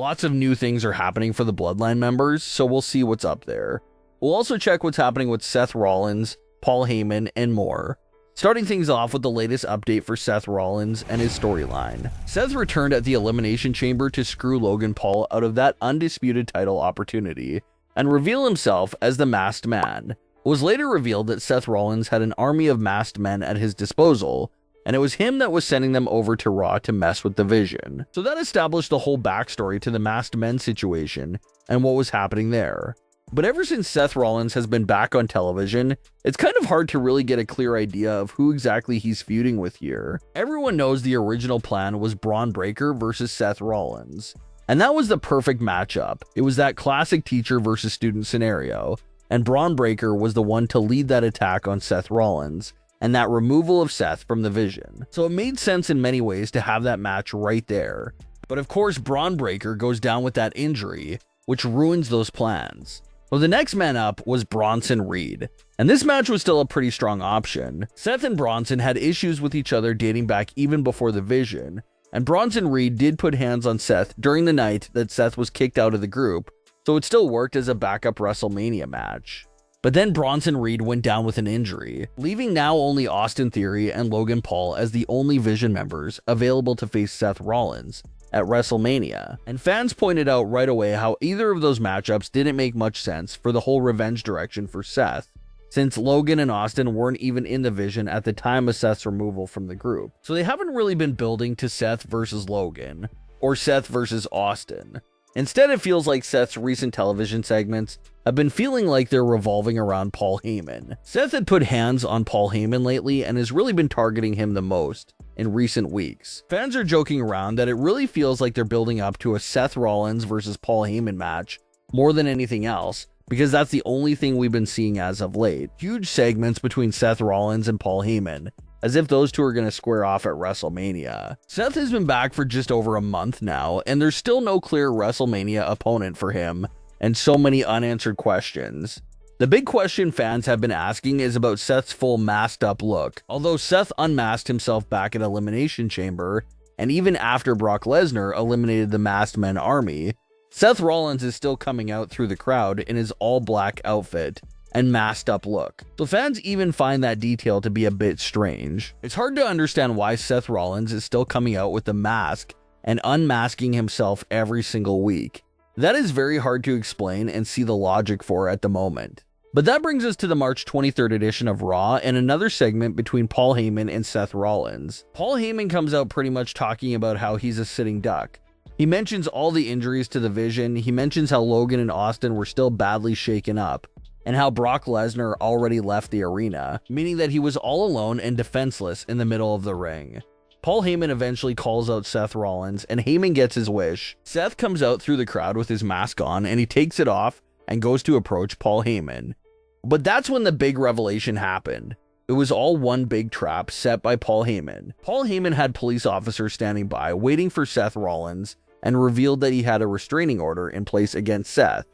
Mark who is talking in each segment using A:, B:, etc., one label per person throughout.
A: lots of new things are happening for the Bloodline members, so we'll see what's up there. We'll also check what's happening with Seth Rollins, Paul Heyman, and more. Starting things off with the latest update for Seth Rollins and his storyline. Seth returned at the Elimination Chamber to screw Logan Paul out of that undisputed title opportunity and reveal himself as the Masked Man. It was later revealed that Seth Rollins had an army of masked men at his disposal, and it was him that was sending them over to Raw to mess with the Vision. So that established the whole backstory to the masked men situation and what was happening there. But ever since Seth Rollins has been back on television, it's kind of hard to really get a clear idea of who exactly he's feuding with here. Everyone knows the original plan was Braun Breaker versus Seth Rollins, and that was the perfect matchup. It was that classic teacher versus student scenario, and Braun Breaker was the one to lead that attack on Seth Rollins, and that removal of Seth from the Vision. So it made sense in many ways to have that match right there. But of course, Braun Breaker goes down with that injury, which ruins those plans. Well, the next man up was Bronson Reed, and this match was still a pretty strong option. Seth and Bronson had issues with each other dating back even before the Vision, and Bronson Reed did put hands on Seth during the night that Seth was kicked out of the group, so it still worked as a backup WrestleMania match. But then Bronson Reed went down with an injury, leaving now only Austin Theory and Logan Paul as the only Vision members available to face Seth Rollins at WrestleMania. And fans pointed out right away how either of those matchups didn't make much sense for the whole revenge direction for Seth, since Logan and Austin weren't even in the Vision at the time of Seth's removal from the group. So they haven't really been building to Seth versus Logan, or Seth versus Austin. Instead, it feels like Seth's recent television segments have been feeling like they're revolving around Paul Heyman. Seth had put hands on Paul Heyman lately and has really been targeting him the most in recent weeks. Fans are joking around that it really feels like they're building up to a Seth Rollins versus Paul Heyman match more than anything else, because that's the only thing we've been seeing as of late. Huge segments between Seth Rollins and Paul Heyman, as if those two are going to square off at WrestleMania. Seth has been back for just over a month now, and there's still no clear WrestleMania opponent for him, and so many unanswered questions. The big question fans have been asking is about Seth's full masked up look. Although Seth unmasked himself back at Elimination Chamber, and even after Brock Lesnar eliminated the Masked Men army, Seth Rollins is still coming out through the crowd in his all-black outfit and masked up look. So fans even find that detail to be a bit strange. It's hard to understand why Seth Rollins is still coming out with the mask and unmasking himself every single week. That is very hard to explain and see the logic for at the moment. But that brings us to the March 23rd edition of Raw and another segment between Paul Heyman and Seth Rollins. Paul Heyman comes out pretty much talking about how he's a sitting duck. He mentions all the injuries to the Vision, he mentions how Logan and Austin were still badly shaken up, and how Brock Lesnar already left the arena, meaning that he was all alone and defenseless in the middle of the ring. Paul Heyman eventually calls out Seth Rollins, and Heyman gets his wish. Seth comes out through the crowd with his mask on, and he takes it off and goes to approach Paul Heyman. But that's when the big revelation happened. It was all one big trap set by Paul Heyman. Paul Heyman had police officers standing by, waiting for Seth Rollins, and revealed that he had a restraining order in place against Seth.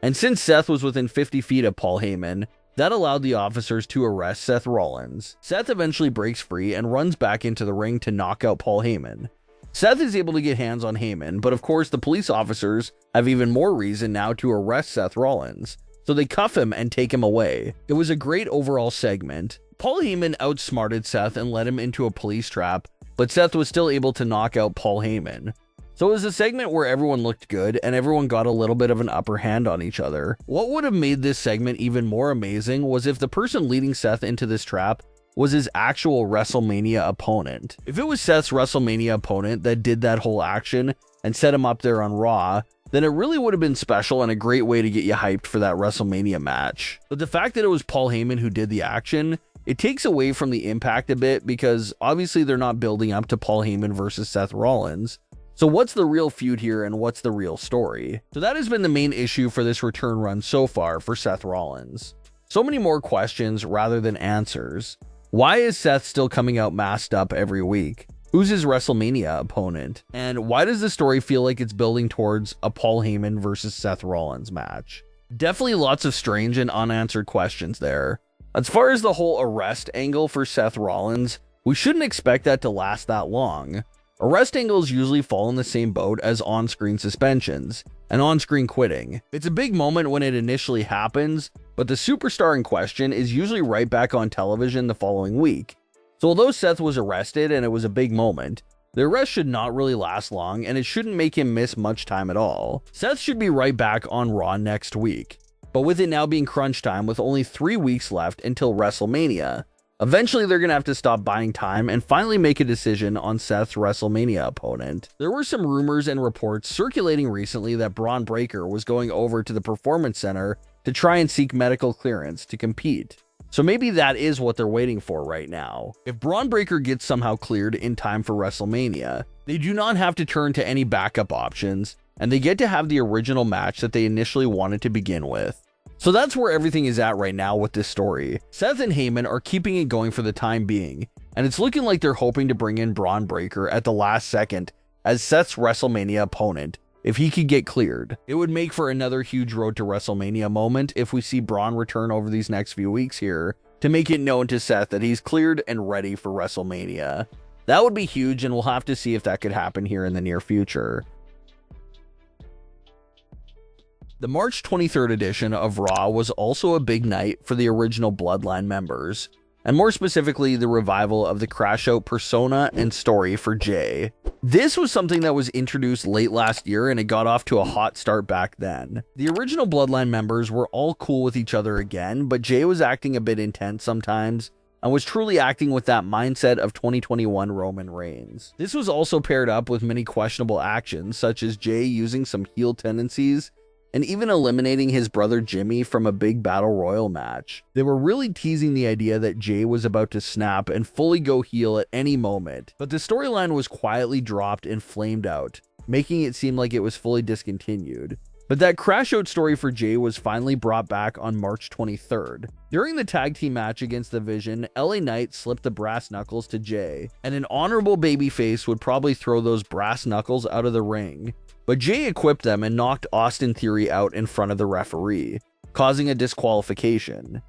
A: And since Seth was within 50 feet of Paul Heyman, that allowed the officers to arrest Seth Rollins. Seth eventually breaks free and runs back into the ring to knock out Paul Heyman. Seth is able to get hands on Heyman, but of course the police officers have even more reason now to arrest Seth Rollins, so they cuff him and take him away. It was a great overall segment. Paul Heyman outsmarted Seth and led him into a police trap, but Seth was still able to knock out Paul Heyman. So it was a segment where everyone looked good and everyone got a little bit of an upper hand on each other. What would have made this segment even more amazing was if the person leading Seth into this trap was his actual WrestleMania opponent. If it was Seth's WrestleMania opponent that did that whole action and set him up there on Raw, then it really would have been special and a great way to get you hyped for that WrestleMania match. But the fact that it was Paul Heyman who did the action, it takes away from the impact a bit, because obviously they're not building up to Paul Heyman versus Seth Rollins. So what's the real feud here and what's the real story? So that has been the main issue for this return run so far for Seth Rollins. So many more questions rather than answers. Why is Seth still coming out masked up every week? Who's his WrestleMania opponent? And why does the story feel like it's building towards a Paul Heyman versus Seth Rollins match? Definitely lots of strange and unanswered questions there. As far as the whole arrest angle for Seth Rollins, we shouldn't expect that to last that long. Arrest angles usually fall in the same boat as on-screen suspensions and on-screen quitting. It's a big moment when it initially happens, but the superstar in question is usually right back on television the following week. So although Seth was arrested and it was a big moment, the arrest should not really last long and it shouldn't make him miss much time at all. Seth should be right back on Raw next week, but with it now being crunch time with only 3 weeks left until WrestleMania, eventually they're going to have to stop buying time and finally make a decision on Seth's WrestleMania opponent. There were some rumors and reports circulating recently that Braun Breaker was going over to the Performance Center to try and seek medical clearance to compete. So maybe that is what they're waiting for right now. If Braun Breaker gets somehow cleared in time for WrestleMania, they do not have to turn to any backup options, and they get to have the original match that they initially wanted to begin with. So that's where everything is at right now with this story. Seth and Heyman are keeping it going for the time being, and it's looking like they're hoping to bring in Braun Breaker at the last second as Seth's WrestleMania opponent if he could get cleared. It would make for another huge road to WrestleMania moment if we see Braun return over these next few weeks here to make it known to Seth that he's cleared and ready for WrestleMania. That would be huge, and we'll have to see if that could happen here in the near future. The March 23rd edition of Raw was also a big night for the original Bloodline members, and more specifically the revival of the Crash Out persona and story for Jey. This was something that was introduced late last year and it got off to a hot start back then. The original Bloodline members were all cool with each other again, but Jey was acting a bit intense sometimes and was truly acting with that mindset of 2021 Roman Reigns. This was also paired up with many questionable actions, such as Jey using some heel tendencies and even eliminating his brother Jimmy from a big battle royal match. They were really teasing the idea that Jey was about to snap and fully go heel at any moment, but the storyline was quietly dropped and flamed out, making it seem like it was fully discontinued. But that Crash Out story for Jey was finally brought back on March 23rd. During the tag team match against The Vision, LA Knight slipped the brass knuckles to Jey, and an honorable babyface would probably throw those brass knuckles out of the ring. But Jey equipped them and knocked Austin Theory out in front of the referee, causing a disqualification.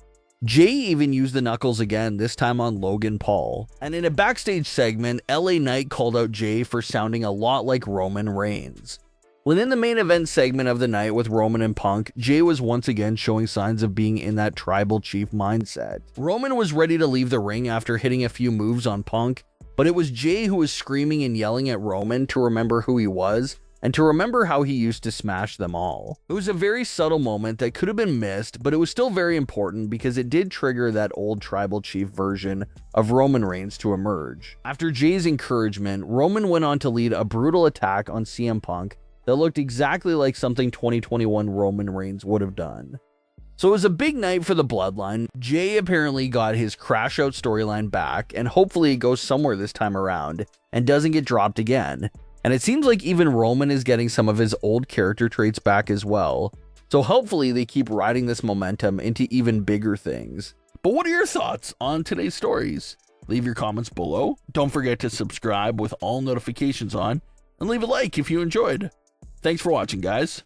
A: Jey even used the knuckles again, this time on Logan Paul. And in a backstage segment, LA Knight called out Jey for sounding a lot like Roman Reigns. Within the main event segment of the night with Roman and Punk, Jey was once again showing signs of being in that tribal chief mindset. Roman was ready to leave the ring after hitting a few moves on Punk, but it was Jey who was screaming and yelling at Roman to remember who he was and to remember how he used to smash them all. It was a very subtle moment that could have been missed, but it was still very important because it did trigger that old tribal chief version of Roman Reigns to emerge. After Jey's encouragement, Roman went on to lead a brutal attack on CM Punk that looked exactly like something 2021 Roman Reigns would have done. So it was a big night for the Bloodline. Jey apparently got his Crash Out storyline back, and hopefully it goes somewhere this time around and doesn't get dropped again. And it seems like even Roman is getting some of his old character traits back as well. So hopefully they keep riding this momentum into even bigger things. But what are your thoughts on today's stories? Leave your comments below. Don't forget to subscribe with all notifications on, and leave a like if you enjoyed. Thanks for watching, guys.